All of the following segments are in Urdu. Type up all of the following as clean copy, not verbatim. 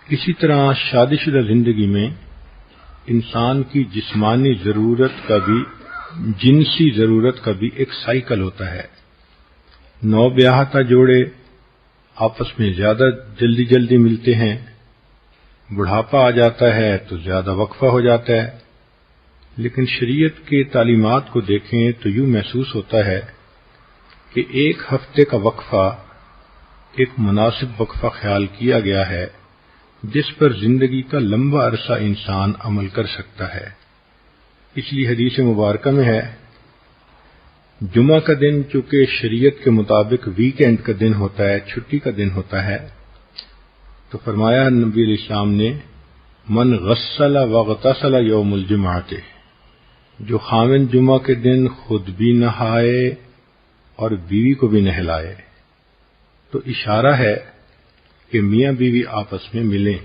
اسی طرح شادی شدہ زندگی میں انسان کی جسمانی ضرورت کا بھی جنسی ضرورت کا بھی ایک سائیکل ہوتا ہے۔ نو بیاہتا جوڑے آپس میں زیادہ جلدی ملتے ہیں، بڑھاپا آ جاتا ہے تو زیادہ وقفہ ہو جاتا ہے، لیکن شریعت کے تعلیمات کو دیکھیں تو یوں محسوس ہوتا ہے کہ ایک ہفتے کا وقفہ ایک مناسب وقفہ خیال کیا گیا ہے جس پر زندگی کا لمبا عرصہ انسان عمل کر سکتا ہے۔ اس لیے حدیث مبارکہ میں ہے، جمعہ کا دن چونکہ شریعت کے مطابق ویکینڈ کا دن ہوتا ہے، چھٹی کا دن ہوتا ہے، تو فرمایا نبی علیہ السلام نے من غسل واغتسل یوم الجمعۃ، جو خاوند جمعہ کے دن خود بھی نہائے اور بیوی کو بھی نہلائے، تو اشارہ ہے کہ میاں بیوی آپس میں ملیں۔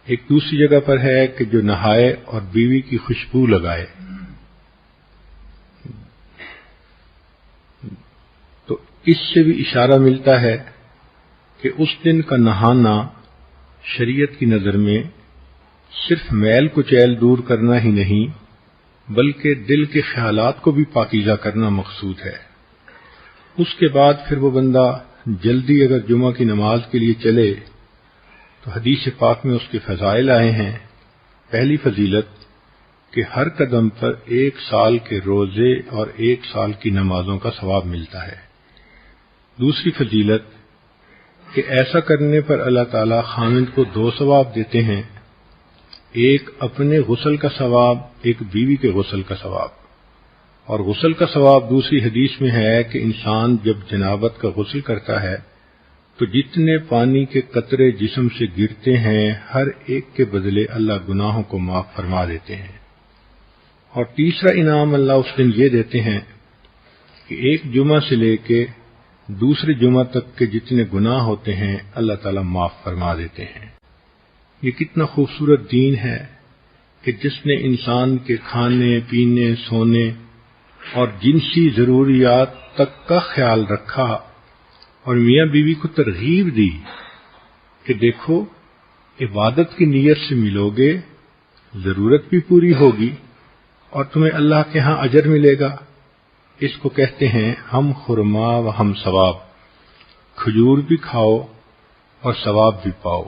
ایک دوسری جگہ پر ہے کہ جو نہائے اور بیوی کی خوشبو لگائے۔ تو اس سے بھی اشارہ ملتا ہے کہ اس دن کا نہانا شریعت کی نظر میں صرف میل کچیل دور کرنا ہی نہیں بلکہ دل کے خیالات کو بھی پاکیزہ کرنا مقصود ہے۔ اس کے بعد پھر وہ بندہ جلدی اگر جمعہ کی نماز کے لیے چلے تو حدیث پاک میں اس کے فضائل آئے ہیں۔ پہلی فضیلت کہ ہر قدم پر 1 سال کے روزے اور 1 سال کی نمازوں کا ثواب ملتا ہے۔ دوسری فضیلت کہ ایسا کرنے پر اللہ تعالی خاوند کو 2 ثواب دیتے ہیں، ایک اپنے غسل کا ثواب، ایک بیوی کے غسل کا ثواب۔ اور غسل کا ثواب دوسری حدیث میں ہے کہ انسان جب جنابت کا غسل کرتا ہے تو جتنے پانی کے قطرے جسم سے گرتے ہیں ہر ایک کے بدلے اللہ گناہوں کو معاف فرما دیتے ہیں۔ اور تیسرا انعام اللہ اس دن یہ دیتے ہیں کہ ایک جمعہ سے لے کے دوسرے جمعہ تک کے جتنے گناہ ہوتے ہیں اللہ تعالیٰ معاف فرما دیتے ہیں۔ یہ کتنا خوبصورت دین ہے کہ جس نے انسان کے کھانے پینے سونے اور جنسی ضروریات تک کا خیال رکھا اور میاں بیوی کو ترغیب دی کہ دیکھو عبادت کی نیت سے ملو گے، ضرورت بھی پوری ہوگی اور تمہیں اللہ کے ہاں اجر ملے گا۔ اس کو کہتے ہیں ہم خرما و ہم ثواب، کھجور بھی کھاؤ اور ثواب بھی پاؤ۔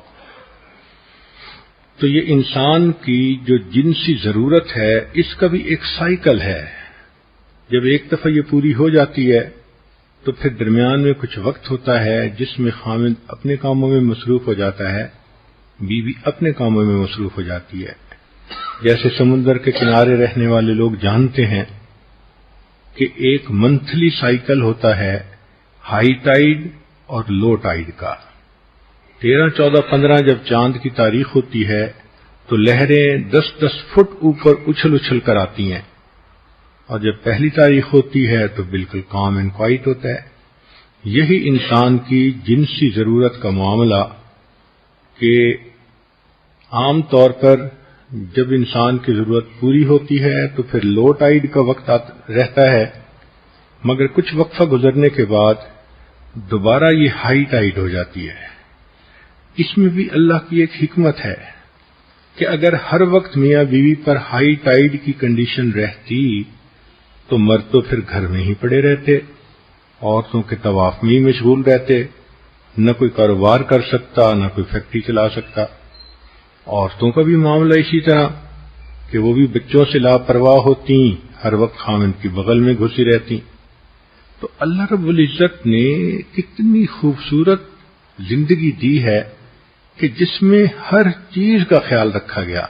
تو یہ انسان کی جو جنسی ضرورت ہے اس کا بھی ایک سائیکل ہے۔ جب ایک دفعہ یہ پوری ہو جاتی ہے تو پھر درمیان میں کچھ وقت ہوتا ہے جس میں خاوند اپنے کاموں میں مصروف ہو جاتا ہے، بیوی اپنے کاموں میں مصروف ہو جاتی ہے۔ جیسے سمندر کے کنارے رہنے والے لوگ جانتے ہیں کہ ایک منتھلی سائیکل ہوتا ہے ہائی ٹائیڈ اور لو ٹائیڈ کا۔ 13، 14، 15 جب چاند کی تاریخ ہوتی ہے تو لہریں 10-10 فٹ اوپر اچھل کر آتی ہیں، اور جب پہلی تاریخ ہوتی ہے تو بالکل کام اینڈ کوائٹ ہوتا ہے۔ یہی انسان کی جنسی ضرورت کا معاملہ کہ عام طور پر جب انسان کی ضرورت پوری ہوتی ہے تو پھر لو ٹائیڈ کا وقت رہتا ہے، مگر کچھ وقفہ گزرنے کے بعد دوبارہ یہ ہائی ٹائیڈ ہو جاتی ہے۔ اس میں بھی اللہ کی ایک حکمت ہے کہ اگر ہر وقت میاں بیوی پر ہائی ٹائیڈ کی کنڈیشن رہتی تو مرد تو پھر گھر میں ہی پڑے رہتے، عورتوں کے طواف میں ہی مشغول رہتے، نہ کوئی کاروبار کر سکتا نہ کوئی فیکٹری چلا سکتا۔ عورتوں کا بھی معاملہ اسی طرح کہ وہ بھی بچوں سے لاپرواہ ہوتی، ہر وقت خاوند کی بغل میں گھسی رہتی۔ تو اللہ رب العزت نے کتنی خوبصورت زندگی دی ہے کہ جس میں ہر چیز کا خیال رکھا گیا۔